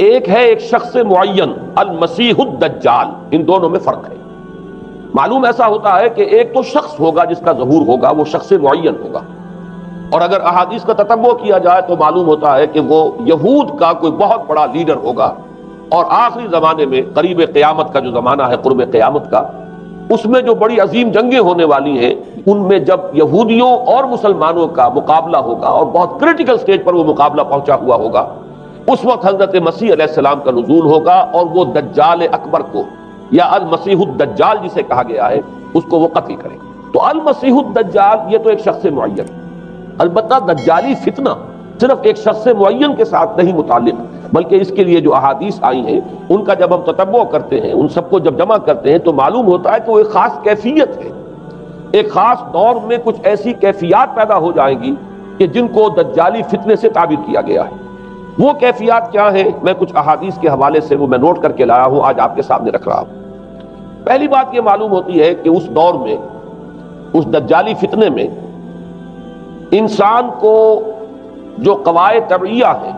ایک ہے ایک شخص معین المسیح الدجال، ان دونوں میں فرق ہے۔ معلوم ایسا ہوتا ہے کہ ایک تو شخص ہوگا جس کا ظہور ہوگا، وہ شخص معین ہوگا، اور اگر احادیث کا تتبع کیا جائے تو معلوم ہوتا ہے کہ وہ یہود کا کوئی بہت بڑا لیڈر ہوگا، اور آخری زمانے میں قریب قیامت کا جو زمانہ ہے، قرب قیامت کا، اس میں جو بڑی عظیم جنگیں ہونے والی ہیں، ان میں جب یہودیوں اور مسلمانوں کا مقابلہ ہوگا اور بہت کریٹیکل سٹیج پر وہ مقابلہ پہنچا ہوا ہوگا، اس وقت حضرت مسیح علیہ السلام کا نزول ہوگا اور وہ دجال اکبر کو، یا المسیح الدجال جسے کہا گیا ہے، اس کو وہ قتل کرے۔ تو المسیح الدجال یہ تو ایک شخص معین، البتہ دجالی فتنہ صرف ایک شخص معین کے ساتھ نہیں متعلق، بلکہ اس کے لیے جو احادیث آئی ہیں ان کا جب ہم تتبع کرتے ہیں، ان سب کو جب جمع کرتے ہیں تو معلوم ہوتا ہے کہ وہ ایک خاص کیفیت ہے، ایک خاص دور میں کچھ ایسی کیفیات پیدا ہو جائیں گی کہ جن کو دجالی فتنے سے تعبیر کیا گیا ہے۔ وہ کیفیات کیا ہیں، میں کچھ احادیث کے حوالے سے وہ میں نوٹ کر کے لایا ہوں، آج آپ کے سامنے رکھ رہا ہوں۔ پہلی بات یہ معلوم ہوتی ہے کہ اس دور میں، اس دجالی فتنے میں، انسان کو جو قواعد طبعیہ ہیں،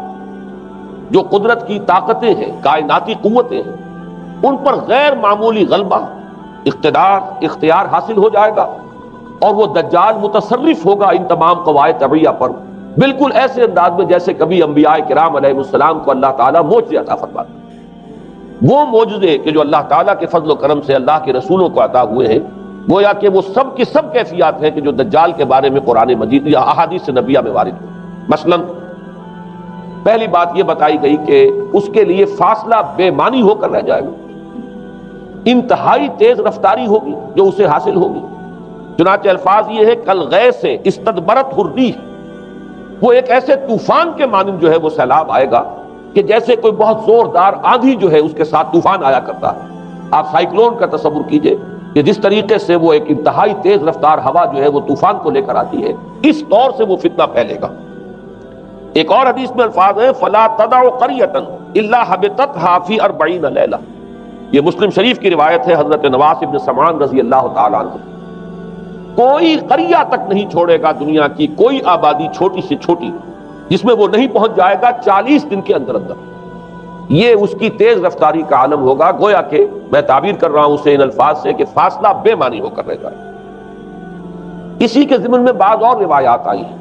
جو قدرت کی طاقتیں ہیں، کائناتی قوتیں ہیں، ان پر غیر معمولی غلبہ، اختیار حاصل ہو جائے گا، اور وہ دجال متصرف ہوگا ان تمام قواعد طبعیہ پر، بالکل ایسے انداز میں جیسے کبھی انبیاء کرام علیہ السلام کو اللہ تعالیٰ معجزے عطا فرماتا۔ وہ معجزے کہ جو اللہ تعالیٰ کے فضل و کرم سے اللہ کے رسولوں کو عطا ہوئے ہیں، گویا کہ وہ سب کی سب کیفیات ہیں کہ جو دجال کے بارے میں قرآن مجید یا احادیث نبیہ میں وارد ہوئی۔ مثلا پہلی بات یہ بتائی گئی کہ اس کے لیے فاصلہ بے معنی ہو کر رہ جائے گا، انتہائی تیز رفتاری ہوگی جو اسے حاصل ہوگی۔ چنانچہ الفاظ یہ ہے کالغیث سے استدبرت الریح، وہ ایک ایسے طوفان کے مانند جو ہے وہ سیلاب آئے گا کہ جیسے کوئی بہت زوردار آندھی جو ہے اس کے ساتھ طوفان آیا کرتا ہے۔ آپ سائیکلون کا تصور کیجئے کہ جس طریقے سے وہ ایک انتہائی تیز رفتار ہوا جو ہے وہ طوفان کو لے کر آتی ہے، اس طور سے وہ فتنہ پھیلے گا۔ ایک اور حدیث میں الفاظ ہیں فَلَا تَدَعُ قَرْيَةً إِلَّا حَبِطَتْهَا فِي 40 لَيْلَةً، یہ مسلم شریف کی روایت ہے حضرت نواس ابن سمعان رضی اللہ تعالیٰ عنہ۔ کوئی قریہ تک نہیں چھوڑے گا دنیا کی کوئی آبادی چھوٹی سے چھوٹی جس میں وہ نہیں پہنچ جائے گا 40 دن کے اندر اندر۔ یہ اس کی تیز رفتاری کا عالم ہوگا، گویا کہ میں تعبیر کر رہا ہوں اسے ان الفاظ سے کہ فاصلہ بے معنی ہو کر رہ جائے۔ اسی کے ضمن میں بعض اور روایات آئی ہیں۔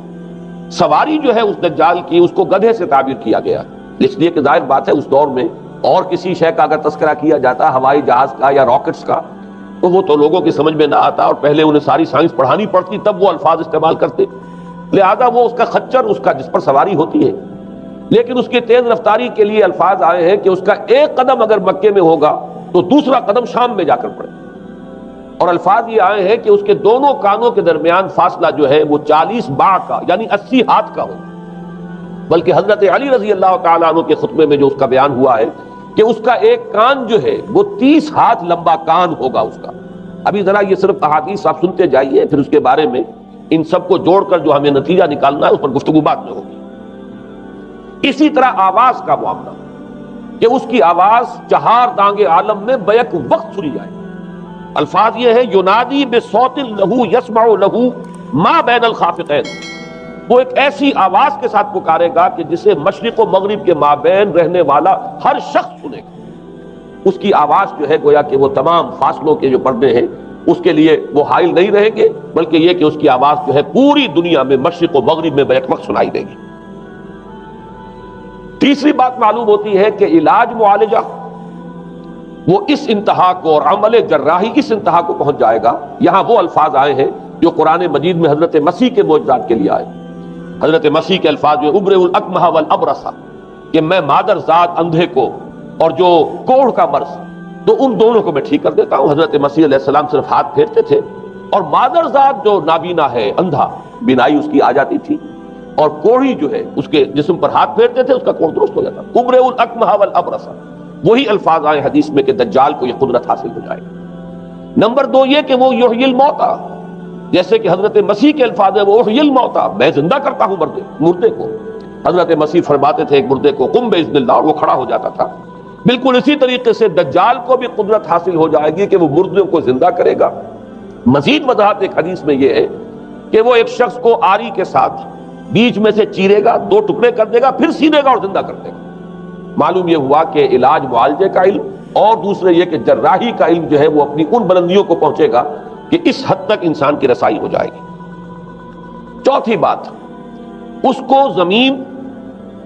سواری جو ہے اس دجال کی، اس کو گدھے سے تعبیر کیا گیا، اس لیے کہ ظاہر بات ہے اس دور میں اور کسی شے کا اگر تذکرہ کیا جاتا ہوائی جہاز کا یا راکٹس کا تو وہ تو لوگوں کی سمجھ میں نہ آتا، اور پہلے انہیں ساری سائنس پڑھانی پڑتی تب وہ الفاظ استعمال کرتے، لہذا وہ اس کا خچر، اس کا جس پر سواری ہوتی ہے، لیکن اس کی تیز رفتاری کے لیے الفاظ آئے ہیں کہ اس کا ایک قدم اگر مکے میں ہوگا تو دوسرا قدم شام میں جا کر پڑے، اور الفاظ یہ آئے ہیں کہ اس کے دونوں کانوں کے درمیان فاصلہ جو ہے وہ 40 باع کا یعنی 80 ہاتھ کا ہوگا۔ بلکہ حضرت علی رضی اللہ تعالیٰ عنہ کے خطبے میں جو اس کا بیان ہوا ہے کہ اس کا ایک کان جو ہے وہ 30 ہاتھ لمبا کان ہوگا اس کا۔ ابھی ذرا یہ صرف احادیث آپ سنتے جائیے، پھر اس کے بارے میں ان سب کو جوڑ کر جو ہمیں نتیجہ نکالنا ہے اس پر گفتگو بعد میں ہوگی۔ اسی طرح آواز کا معاملہ کہ اس کی آواز چہار دانگ عالم میں بیک وقت سنی جائے۔ الفاظ یہ ہے ینادی بصوت لہو یسمع لہو ما بین الخافقین، وہ ایک ایسی آواز کے ساتھ پکارے گا کہ جسے مشرق و مغرب کے مابین رہنے والا ہر شخص سنے گا۔ اس کی آواز جو ہے گویا کہ وہ تمام فاصلوں کے جو پردے ہیں اس کے لیے وہ حائل نہیں رہیں گے، بلکہ یہ کہ اس کی آواز جو ہے پوری دنیا میں مشرق و مغرب میں بیک وقت سنائی دے گی۔ تیسری بات معلوم ہوتی ہے کہ علاج معالجہ وہ اس انتہا کو، اور عمل جراحی اس انتہا کو پہنچ جائے گا۔ یہاں وہ الفاظ آئے ہیں جو قرآن مجید میں حضرت مسیح کے معجزات کے لیے آئے۔ حضرت مسیح کے الفاظ جو ابرئ الاکمہ والابرص، کہ میں مادر ذات اندھے کو اور جو کوڑھ کا مرض تو ان دونوں کو میں ٹھیک کر دیتا ہوں۔ حضرت مسیح علیہ السلام صرف ہاتھ پھیرتے تھے اور مادر ذات جو نابینا ہے، اندھا، بینائی اس کی آ جاتی تھی، اور کوڑھی جو ہے اس کے جسم پر ہاتھ پھیرتے تھے اس کا کوڑھ درست ہو جاتا۔ ابرئ الاکمہ والابرص، وہی الفاظ آئے حدیث میں کہ دجال کو یہ قدرت حاصل ہو جائے گی۔ نمبر 2 یہ کہ وہ یحیی الموتیٰ، جیسے کہ حضرت مسیح کے الفاظ ہیں وہ احیی الموتیٰ، میں زندہ کرتا ہوں مردے کو۔ حضرت مسیح فرماتے تھے ایک مردے کو قم باذن اللہ، اور وہ کھڑا ہو جاتا تھا۔ بالکل اسی طریقے سے دجال کو بھی قدرت حاصل ہو جائے گی کہ وہ مردوں کو زندہ کرے گا۔ مزید وضاحت ایک حدیث میں یہ ہے کہ وہ ایک شخص کو آری کے ساتھ بیچ میں سے چیرے گا، 2 ٹکڑے کر دے گا، پھر سینے گا اور زندہ کر دے گا۔ معلوم یہ ہوا کہ علاج معالجے کا علم اور دوسرے یہ کہ جراحی کا علم جو ہے وہ اپنی ان بلندیوں کو پہنچے گا کہ اس حد تک انسان کی رسائی ہو جائے گی۔ چوتھی بات، اس کو زمین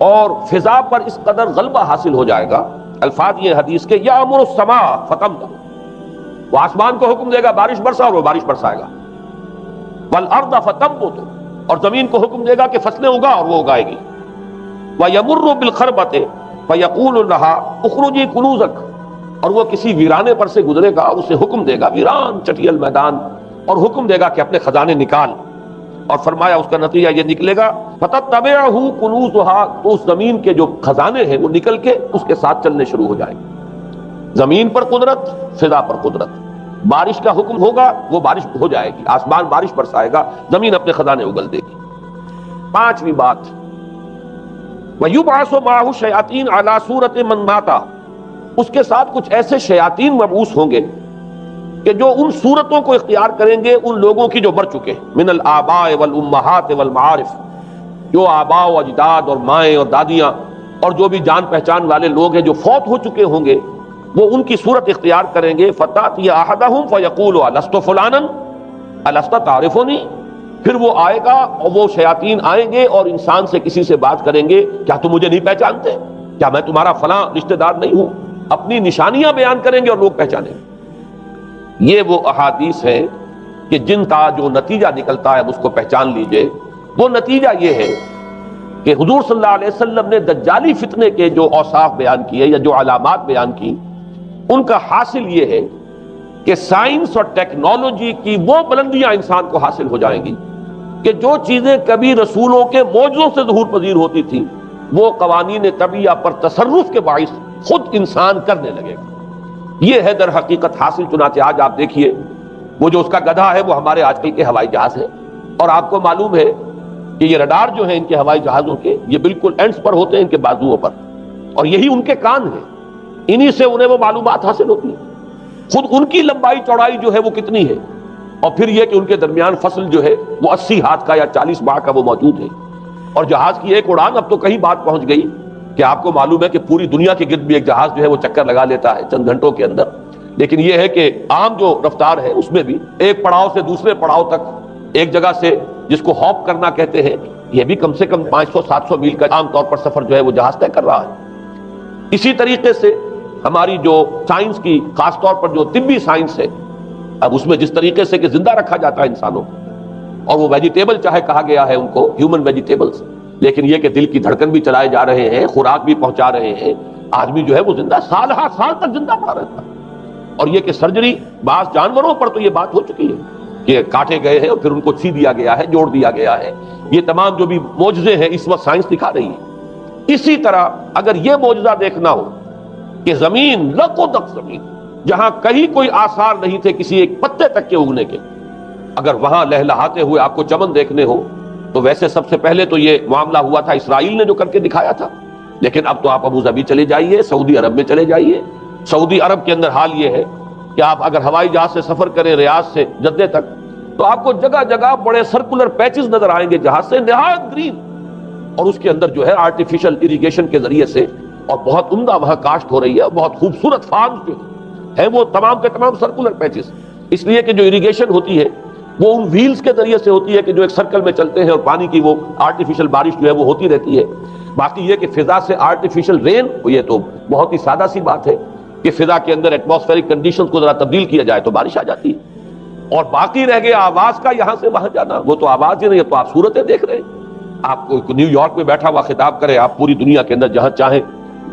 اور فضا پر اس قدر غلبہ حاصل ہو جائے گا، الفاظ یہ حدیث کے یامر السماء فتمطر، وہ آسمان کو حکم دے گا بارش برسا اور وہ بارش برسائے گا، والارض فتنبت، اور زمین کو حکم دے گا کہ فصلیں اگا اور وہ اگائے گی، ویمر بالخربۃ فیقول لها اخرجی کنوزک، اور وہ کسی ویرانے پر سے گزرے گا، اسے حکم دے گا، ویران چٹیل میدان، اور حکم دے گا کہ اپنے خزانے نکال، اور فرمایا اس کا نتیجہ یہ نکلے گا فتتبعہ کنوزها، تو اس زمین کے جو خزانے ہیں وہ نکل کے اس کے ساتھ چلنے شروع ہو جائیں گے۔ زمین پر قدرت، فضا پر قدرت، بارش کا حکم ہوگا وہ بارش ہو جائے گی، آسمان بارش برسائے گا، زمین اپنے خزانے اگل دے گی۔ پانچویں بات، وَيُبْعَثُ مَعَهُ الشَّيَاطِينُ عَلَى صُورَةِ مَن مَاتَ، اس کے ساتھ کچھ ایسے شیاطین مبعوث ہوں گے کہ جو ان صورتوں کو اختیار کریں گے ان لوگوں کی جو مر چکے ہیں، من الآباء والأمہات والمعارف، جو آباء و اجداد اور مائیں اور دادیاں اور جو بھی جان پہچان والے لوگ ہیں جو فوت ہو چکے ہوں گے، وہ ان کی صورت اختیار کریں گے۔ فَتَأْتِيَ أَحَدَهُمْ فَيَقُولُ أَلَسْتُ فُلَانًا أَلَسْتَ تَعْرِفُنِي، پھر وہ آئے گا اور وہ شیاطین آئیں گے اور انسان سے کسی سے بات کریں گے، کیا تم مجھے نہیں پہچانتے؟ کیا میں تمہارا فلاں رشتہ دار نہیں ہوں؟ اپنی نشانیاں بیان کریں گے اور لوگ پہچانیں گے۔ یہ وہ احادیث ہیں کہ جن کا جو نتیجہ نکلتا ہے اس کو پہچان لیجئے۔ وہ نتیجہ یہ ہے کہ حضور صلی اللہ علیہ وسلم نے دجالی فتنے کے جو اوصاف بیان کیے یا جو علامات بیان کی، ان کا حاصل یہ ہے کہ سائنس اور ٹیکنالوجی کی وہ بلندیاں انسان کو حاصل ہو جائیں گی کہ جو چیزیں کبھی رسولوں کے معجزوں سے ظہور پذیر ہوتی تھیں، وہ قوانین طبیعہ پر تصرف کے باعث خود انسان کرنے لگے گا۔ یہ ہے در حقیقت حاصل۔ چنانچہ آج آپ دیکھیے وہ جو اس کا گدھا ہے وہ ہمارے آج کل کے ہوائی جہاز ہے، اور آپ کو معلوم ہے کہ یہ رڈار جو ہیں ان کے ہوائی جہازوں کے، یہ بالکل اینڈز پر ہوتے ہیں ان کے بازوؤں پر، اور یہی ان کے کان ہیں، انہی سے انہیں وہ معلومات حاصل ہوتی ہیں۔ خود ان کی لمبائی چوڑائی جو ہے وہ کتنی ہے، اور پھر یہ کہ ان کے درمیان فصل جو ہے وہ 80 ہاتھ کا یا 40 ماہ کا وہ موجود ہے، اور جہاز کی ایک اڑان اب تو کہیں بات پہنچ گئی کہ آپ کو معلوم ہے کہ پوری دنیا کے گرد بھی ایک جہاز جو ہے وہ چکر لگا لیتا ہے چند گھنٹوں کے اندر۔ لیکن یہ ہے کہ عام جو رفتار ہے اس میں بھی ایک پڑاؤ سے دوسرے پڑاؤ تک، ایک جگہ سے جس کو ہاپ کرنا کہتے ہیں، یہ بھی کم سے کم 500-700 میل کا عام طور پر سفر جو ہے وہ جہاز طے کر رہا ہے۔ اسی طریقے سے ہماری جو سائنس کی، خاص طور پر جو طبی سائنس ہے، اب اس میں جس طریقے سے کہ زندہ رکھا جاتا ہے انسانوں کو، اور وہ ویجیٹیبل چاہے کہا گیا ہے ان کو ہیومن ویجیٹیبلز، لیکن یہ کہ دل کی دھڑکن بھی چلائے جا رہے ہیں، خوراک بھی پہنچا رہے ہیں، آدمی جو ہے وہ زندہ سال ہر سال تک زندہ پڑا رہتا ہے۔ اور یہ کہ سرجری بعض جانوروں پر تو یہ بات ہو چکی ہے کہ کاٹے گئے ہیں اور پھر ان کو سی دیا گیا ہے، جوڑ دیا گیا ہے۔ یہ تمام جو بھی معجزے ہیں اس وقت سائنس دکھا رہی ہے۔ اسی طرح اگر یہ معجزہ دیکھنا ہو کہ زمین لقدق زمین، جہاں کہیں کوئی آثار نہیں تھے کسی ایک پتے تک کے اگنے کے، اگر وہاں لہلہاتے ہوئے آپ کو چمن دیکھنے ہو، تو ویسے سب سے پہلے تو یہ معاملہ ہوا تھا اسرائیل نے جو کر کے دکھایا تھا، لیکن اب تو آپ ابو ظبی چلے جائیے، سعودی عرب میں چلے جائیے۔ سعودی عرب کے اندر حال یہ ہے کہ آپ اگر ہوائی جہاز سے سفر کریں ریاض سے جدہ تک، تو آپ کو جگہ جگہ بڑے سرکولر پیچز نظر آئیں گے جہاز سے، نہایت گرین، اور اس کے اندر جو ہے آرٹیفیشل اریگیشن کے ذریعے سے اور بہت عمدہ وہاں کاشت ہو رہی ہے، بہت خوبصورت فارم جو ہے وہ تمام کے تمام سرکولر پیچز، اس لیے کہ جو اریگیشن ہوتی ہے وہ ان ویلز کے ذریعے سے ہوتی ہے کہ جو ایک سرکل میں چلتے ہیں اور پانی کی وہ آرٹیفیشل بارش جو ہے وہ ہوتی رہتی ہے۔ باقی یہ کہ فضا سے آرٹیفیشل رین، یہ تو بہت ہی سادہ سی بات ہے کہ فضا کے اندر ایٹماسفیرک کنڈیشنز کو ذرا تبدیل کیا جائے تو بارش آ جاتی ہے۔ اور باقی رہ گیا آواز کا یہاں سے وہاں جانا، وہ تو آواز ہی نہیں ہے، تو آپ صورتیں دیکھ رہے ہیں۔ آپ کو نیو یارک میں بیٹھا ہوا خطاب کرے، آپ پوری دنیا کے اندر جہاں چاہیں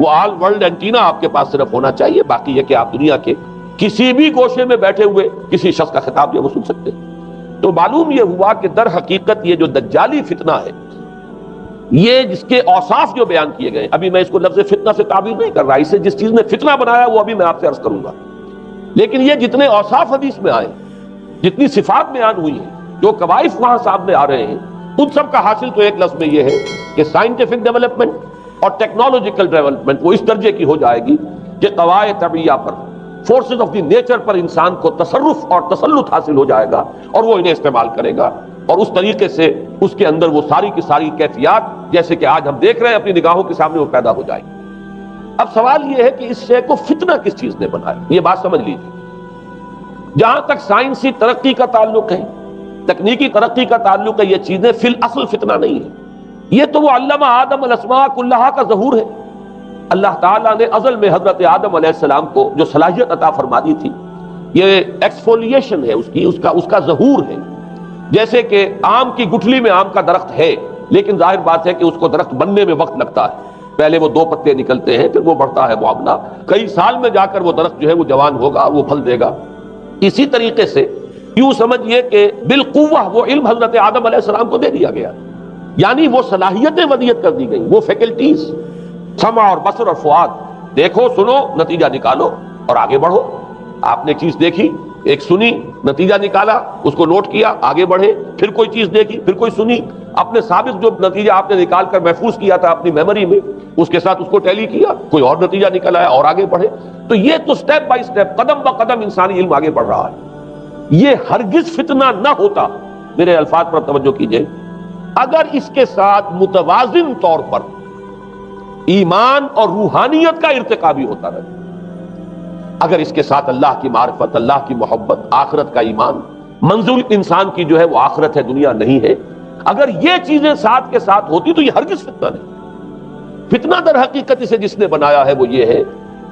وہ آل ورلڈ اینٹینا آپ کے پاس صرف ہونا چاہیے، باقی یہ کہ آپ دنیا کے کسی بھی گوشے میں بیٹھے ہوئے کسی شخص کا خطاب جو وہ سن سکتے ہیں۔ تو معلوم یہ ہوا کہ در حقیقت یہ جو دجالی فتنہ ہے، یہ جس کے اوصاف جو بیان کیے گئے، ابھی میں اس کو لفظ فتنہ سے تعبیر نہیں کر رہا، اسے جس چیز نے فتنہ بنایا وہ ابھی میں آپ سے عرض کروں گا، لیکن یہ جتنے اوصاف حدیث میں آئے، جتنی صفات بیان ہوئی ہیں، جو کوائف وہاں سامنے آ رہے ہیں، ان سب کا حاصل تو ایک لفظ میں یہ ہے کہ سائنٹیفک ڈیولپمنٹ اور ٹیکنالوجیکل ڈیولپمنٹ وہ اس درجے کی ہو جائے گی کہ قواعد طبیعہ پر، فورسز آف دی نیچر پر انسان کو تصرف اور تسلط حاصل ہو جائے گا، اور وہ انہیں استعمال کرے گا، اور اس طریقے سے اس کے اندر وہ ساری کی ساری کیفیات جیسے کہ آج ہم دیکھ رہے ہیں اپنی نگاہوں کے سامنے وہ پیدا ہو جائیں۔ اب سوال یہ ہے کہ اس شے کو فتنہ کس چیز نے بنایا؟ یہ بات سمجھ لیجیے. جہاں تک سائنسی ترقی کا تعلق ہے، تکنیکی ترقی کا تعلق ہے، یہ چیزیں فی الاصل فتنہ نہیں ہے. یہ تو وہ علمہ آدم الاسماء کلہا کا ظہور ہے. اللہ تعالیٰ نے ازل میں حضرت آدم علیہ السلام کو جو صلاحیت عطا فرما دی تھی، یہ ایکسفولیشن ہے اس کا ظہور ہے. جیسے کہ آم کی گٹھلی میں آم کا درخت ہے، لیکن ظاہر بات ہے کہ اس کو درخت بننے میں وقت لگتا ہے. پہلے وہ 2 پتے نکلتے ہیں، پھر وہ بڑھتا ہے معاملہ، کئی سال میں جا کر وہ درخت جو ہے وہ جوان ہوگا، وہ پھل دے گا. اسی طریقے سے یوں سمجھیے کہ بالقوہ وہ علم حضرت آدم علیہ السلام کو دے دیا گیا، یعنی وہ صلاحیتیں ودیت کر دی گئیں، وہ فیکلٹیز، سمع اور بصر اور فؤاد، دیکھو سنو نتیجہ نکالو اور آگے بڑھو. آپ نے چیز دیکھی، ایک سنی، نتیجہ نکالا، اس کو نوٹ کیا، آگے بڑھے، پھر کوئی چیز دیکھی، پھر کوئی سنی، اپنے سابق جو نتیجہ آپ نے نکال کر محفوظ کیا تھا اپنی میموری میں، اس کے ساتھ اس کو ٹیلی کیا، کوئی اور نتیجہ نکل آیا اور آگے بڑھے. تو یہ تو سٹیپ بائی سٹیپ، قدم با قدم انسانی علم آگے بڑھ رہا ہے. یہ ہرگز فتنہ نہ ہوتا، میرے الفاظ پر توجہ کیجئے، اگر اس کے ساتھ متوازن طور پر ایمان اور روحانیت کا ارتقا بھی ہوتا رہے. اگر اس کے ساتھ اللہ کی معرفت، اللہ کی محبت، آخرت کا ایمان، منزل انسان کی جو ہے وہ آخرت ہے، دنیا نہیں ہے، اگر یہ چیزیں ساتھ کے ساتھ ہوتی تو یہ ہرگز فتنہ نہیں. فتنہ در حقیقت اسے جس نے بنایا ہے وہ یہ ہے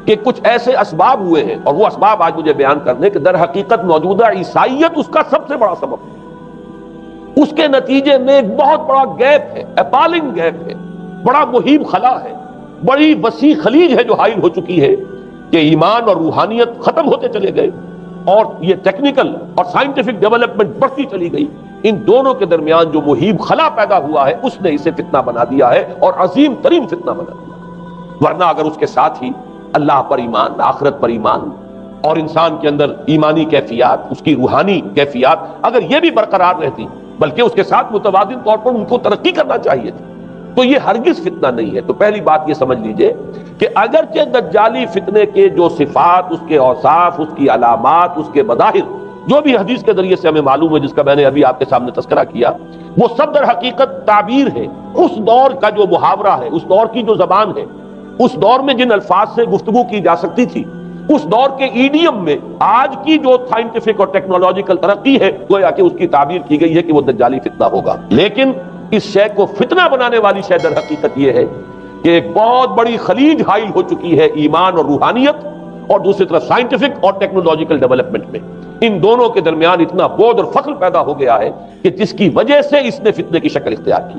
کہ کچھ ایسے اسباب ہوئے ہیں، اور وہ اسباب آج مجھے بیان کرنے کہ در حقیقت موجودہ عیسائیت اس کا سب سے بڑا سبب ہے. اس کے نتیجے میں ایک بہت بڑا گیپ ہے، اپالنگ گیپ ہے، بڑا مہیب خلا ہے، بڑی وسیع خلیج ہے جو حائل ہو چکی ہے کہ ایمان اور روحانیت ختم ہوتے چلے گئے، اور یہ ٹیکنیکل اور سائنٹیفک ڈیولپمنٹ بڑھتی چلی گئی. ان دونوں کے درمیان جو مہیب خلا پیدا ہوا ہے اس نے اسے فتنہ بنا دیا ہے، اور عظیم ترین فتنہ بنا دیا. ورنہ اگر اس کے ساتھ ہی اللہ پر ایمان، آخرت پر ایمان، اور انسان کے اندر ایمانی کیفیات، اس کی روحانی کیفیات اگر یہ بھی برقرار رہتی، بلکہ اس کے ساتھ متوازن طور پر ان کو ترقی کرنا چاہیے تھی، تو یہ ہرگز فتنہ نہیں ہے. تو پہلی بات یہ سمجھ لیجئے کہ اگرچہ دجالی فتنے کے جو صفات، اس کے اوصاف، اس کی علامات، اس کے مظاہر جو بھی حدیث کے ذریعے سے ہمیں معلوم ہے، جس کا میں نے ابھی آپ کے سامنے تذکرہ کیا، وہ سب در حقیقت تعبیر ہے اس دور کا جو محاورہ ہے، اس دور کی جو زبان ہے، اس دور میں جن الفاظ سے گفتگو کی جا سکتی تھی، اس دور کے ایڈیم میں آج کی جو سائنٹیفک اور ٹیکنالوجیکل ترقی ہے، گویا کہ اس کی تعبیر کی گئی ہے کہ وہ دجالی فتنہ ہوگا. لیکن اس شے کو فتنہ بنانے والی شے در حقیقت یہ ہے کہ ایک بہت بڑی خلیج حائل ہو چکی ہے ایمان اور روحانیت، اور دوسری طرف سائنٹیفک اور ٹیکنالوجیکل ڈیولپمنٹ میں. ان دونوں کے درمیان اتنا بعد اور فصل پیدا ہو گیا ہے کہ جس کی وجہ سے اس نے فتنے کی شکل اختیار کی.